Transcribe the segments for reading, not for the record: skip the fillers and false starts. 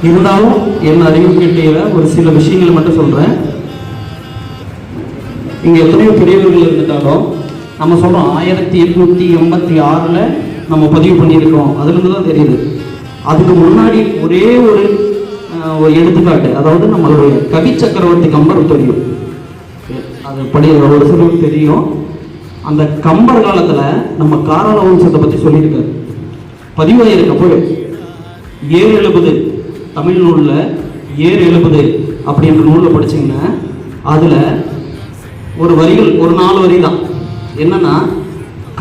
இருந்தாலும் என் அறிவு கேட்டிய ஒரு சில விஷயங்களை மட்டும் சொல்கிறேன். இங்கே எத்தனையோ பெரியவர்கள் இருந்துட்டாலும் நம்ம சொல்கிறோம் 1886 நம்ம பதிவு பண்ணியிருக்கோம், அதுலேருந்து தான் தெரியுது. அதுக்கு முன்னாடி ஒரே ஒரு எடுத்துக்காட்டு, அதாவது நம்மளுடைய கவி சக்கரவர்த்தி கம்பர் தெரியும், அது ஒரு சிலருக்கு தெரியும். அந்த கம்பர் காலத்தில் நம்ம காராள வம்சத்தை பற்றி சொல்லியிருக்காரு, பதிவாயிருக்கப்போ 770 தமிழ் நூலில் 770 அப்படின்ற நூலில் படிச்சிங்கன்னா அதில் ஒரு வரிகள், ஒரு 4 வரி தான். என்னன்னா,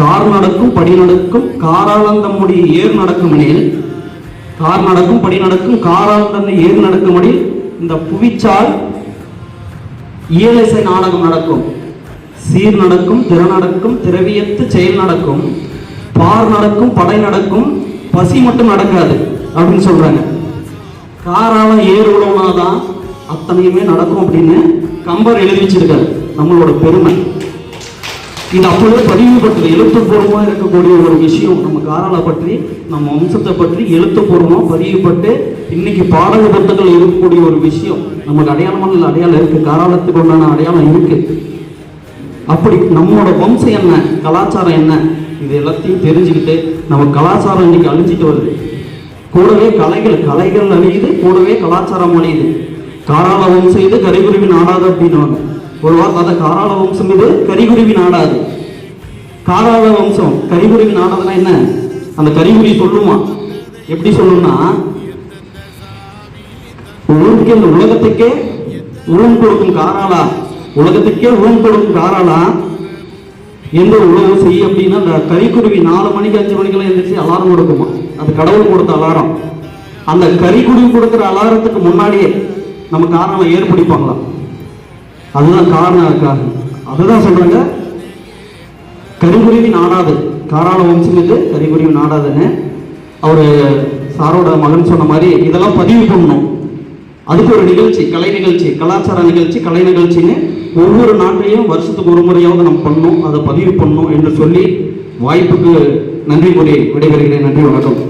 கார் நடக்கும் படி நடக்கும் காராளந்தமுடி ஏர் நடக்கும் எனில், கார் நடக்கும் படி நடக்கும் காராளந்த ஏர் நடக்கும் எனில் இந்த புவிச்சால் இயலிசை நாடகம் நடக்கும், சீர் நடக்கும் திற நடக்கும் திரவியத்து செயல் நடக்கும், பார் நடக்கும் படை நடக்கும் பசி மட்டும் நடக்காது அப்படின்னு சொல்றாங்க. காராளம் ஏர் உழவுனாதான் அத்தனையுமே நடக்கும் அப்படின்னு கம்பர் எழுதி வச்சிருக்காரு. நம்மளோட பெருமை இது அப்பொழுது பதிவுபட்டது, எழுத்துப்பூர்வமாக இருக்கக்கூடிய ஒரு விஷயம். நம்ம காராள பற்றி, நம்ம வம்சத்தை பற்றி எழுத்துப்பூர்வமாக பதிவுபட்டு இன்னைக்கு பாடக புத்தகங்கள் இருக்கக்கூடிய ஒரு விஷயம். நமக்கு அடையாளமான அடையாளம் இருக்கு, காராளத்துக்கு உண்டான அடையாளம் இருக்கு. அப்படி நம்மளோட வம்சம் என்ன, கலாச்சாரம் என்ன, இது எல்லாத்தையும் தெரிஞ்சுக்கிட்டு நம்ம கலாச்சாரம் இன்னைக்கு அழிஞ்சிட்டு வருது. கூடவே கலைகள் அழியுது, கூடவே கலாச்சாரம் அழியுது. காராள வம்சம் இது கரிகுருவி நாடாது அப்படின்னு ஒரு வார்த்தை, அதை காராள வம்சம் இது கரிகுருவி நாடாது. காராள வம்சம் கரிகுருவி நாடாதுன்னா என்ன, அந்த கரிகுருவி சொல்லுமா, எப்படி சொல்லும்னா, ஊருக்கு இந்த உலகத்துக்கே உணவு கொடுக்கும் காராளா, உலகத்துக்கே உணவு கொடுக்கும் காராளா எந்த உணவு செய்ய அப்படின்னா, அந்த கரிக்குருவி 4 மணிக்கு 5 மணிக்கெல்லாம் எழுந்திரிச்சு அலாரம் கொடுக்குமா. அது கடவுள் கொடுத்த அலாரம். அந்த கரிக்குருவி கொடுக்குற அலாரத்துக்கு முன்னாடியே நம்ம காரணம் ஏற்படுப்பாங்களாம். அதுதான் காரணம். அதுதான் சொல்றாங்க கரிகுருவி நாடாது, காராள வம்சம் இது கரிகுருவி நாடாதுன்னு அவரு சாரோட மகன் சொன்ன மாதிரி இதெல்லாம் பதிவு பண்ணணும். அதுக்கு ஒரு நிகழ்ச்சி, கலை நிகழ்ச்சி, கலாச்சார நிகழ்ச்சி, கலை நிகழ்ச்சின்னு ஒவ்வொரு நாட்டையும் வருஷத்துக்கு ஒரு முறையாவது நம்ம பண்ணணும், அதை பதிவு பண்ணணும் என்று சொல்லி வாய்ப்புக்கு நன்றி கூறி விடைபெறுகிறேன். நன்றி, வணக்கம்.